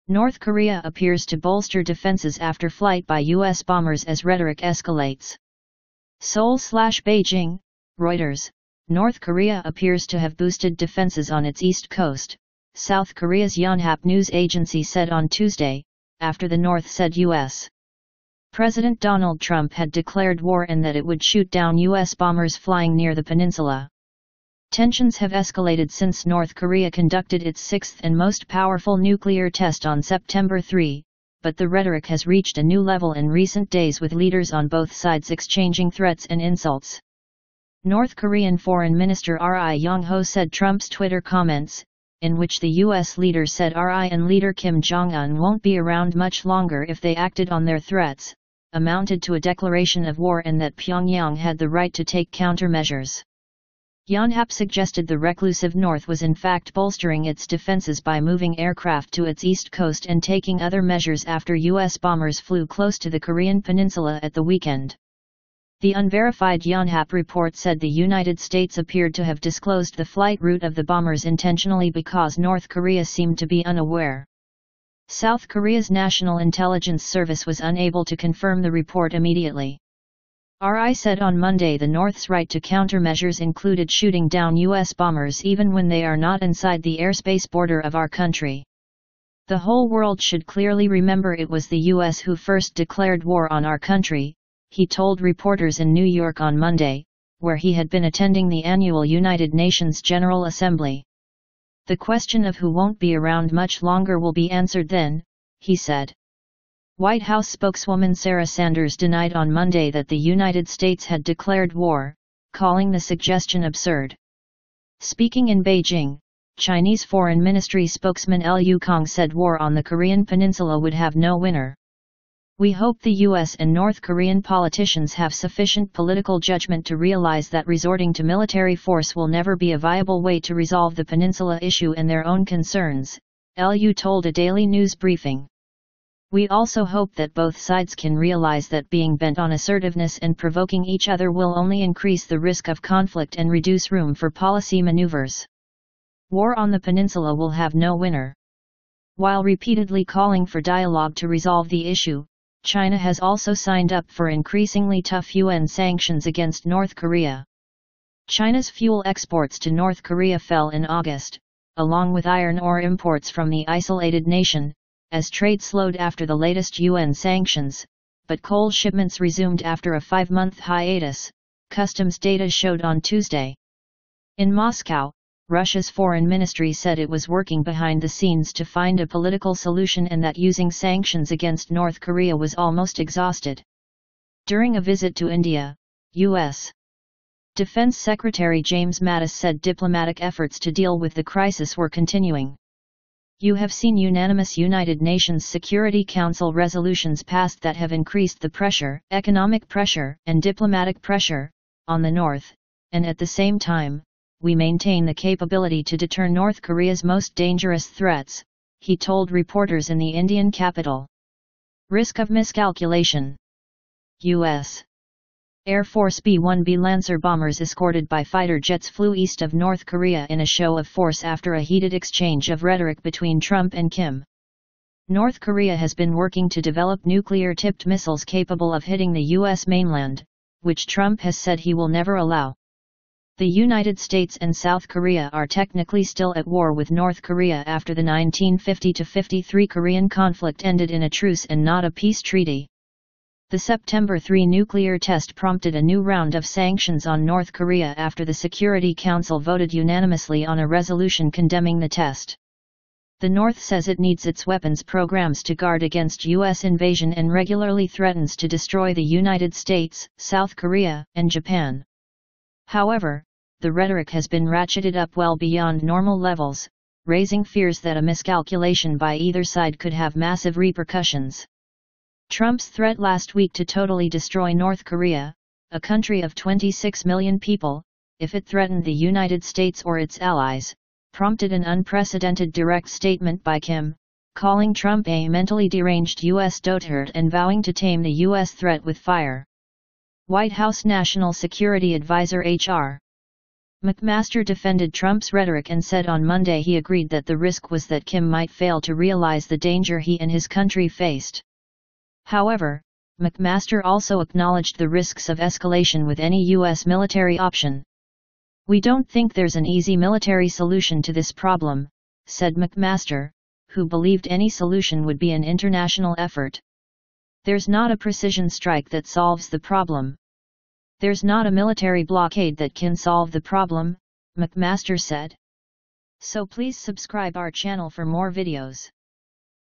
North Korea appears to bolster defenses after flight by U.S. bombers as rhetoric escalates. Seoul/Beijing, Reuters. North Korea appears to have boosted defenses on its east coast, South Korea's Yonhap news agency said on Tuesday, after the North said U.S. President Donald Trump had declared war and that it would shoot down U.S. bombers flying near the peninsula. Tensions have escalated since North Korea conducted its sixth and most powerful nuclear test on September 3, but the rhetoric has reached a new level in recent days with leaders on both sides exchanging threats and insults. North Korean Foreign Minister Ri Yong-ho said Trump's Twitter comments, in which the U.S. leader said Ri and leader Kim Jong-un won't be around much longer if they acted on their threats, amounted to a declaration of war and that Pyongyang had the right to take countermeasures. Yonhap suggested the reclusive North was in fact bolstering its defenses by moving aircraft to its east coast and taking other measures after U.S. bombers flew close to the Korean peninsula at the weekend. The unverified Yonhap report said the United States appeared to have disclosed the flight route of the bombers intentionally because North Korea seemed to be unaware. South Korea's National Intelligence Service was unable to confirm the report immediately. RI said on Monday the North's right to countermeasures included shooting down U.S. bombers even when they are not inside the airspace border of our country. The whole world should clearly remember it was the U.S. who first declared war on our country, he told reporters in New York on Monday, where he had been attending the annual United Nations General Assembly. The question of who won't be around much longer will be answered then, he said. White House spokeswoman Sarah Sanders denied on Monday that the United States had declared war, calling the suggestion absurd. Speaking in Beijing, Chinese Foreign Ministry spokesman Liu Kang said war on the Korean peninsula would have no winner. We hope the U.S. and North Korean politicians have sufficient political judgment to realize that resorting to military force will never be a viable way to resolve the peninsula issue and their own concerns, Liu told a daily news briefing. We also hope that both sides can realize that being bent on assertiveness and provoking each other will only increase the risk of conflict and reduce room for policy maneuvers. War on the peninsula will have no winner. While repeatedly calling for dialogue to resolve the issue, China has also signed up for increasingly tough UN sanctions against North Korea. China's fuel exports to North Korea fell in August, along with iron ore imports from the isolated nation, as trade slowed after the latest UN sanctions, but coal shipments resumed after a 5-month hiatus, customs data showed on Tuesday. In Moscow, Russia's foreign ministry said it was working behind the scenes to find a political solution and that using sanctions against North Korea was almost exhausted. During a visit to India, U.S. Defense Secretary James Mattis said diplomatic efforts to deal with the crisis were continuing. You have seen unanimous United Nations Security Council resolutions passed that have increased the pressure, economic pressure, and diplomatic pressure, on the North, and at the same time, we maintain the capability to deter North Korea's most dangerous threats, he told reporters in the Indian capital. Risk of miscalculation. U.S. Air Force B-1B Lancer bombers escorted by fighter jets flew east of North Korea in a show of force after a heated exchange of rhetoric between Trump and Kim. North Korea has been working to develop nuclear-tipped missiles capable of hitting the U.S. mainland, which Trump has said he will never allow. The United States and South Korea are technically still at war with North Korea after the 1950-53 Korean conflict ended in a truce and not a peace treaty. The September 3 nuclear test prompted a new round of sanctions on North Korea after the Security Council voted unanimously on a resolution condemning the test. The North says it needs its weapons programs to guard against U.S. invasion and regularly threatens to destroy the United States, South Korea, and Japan. However, the rhetoric has been ratcheted up well beyond normal levels, raising fears that a miscalculation by either side could have massive repercussions. Trump's threat last week to totally destroy North Korea, a country of 26 million people, if it threatened the United States or its allies, prompted an unprecedented direct statement by Kim, calling Trump a mentally deranged U.S. dotard and vowing to tame the U.S. threat with fire. White House National Security Advisor H.R. McMaster defended Trump's rhetoric and said on Monday he agreed that the risk was that Kim might fail to realize the danger he and his country faced. However, McMaster also acknowledged the risks of escalation with any U.S. military option. "We don't think there's an easy military solution to this problem," said McMaster, who believed any solution would be an international effort. "There's not a precision strike that solves the problem. There's not a military blockade that can solve the problem," McMaster said. So please subscribe our channel for more videos.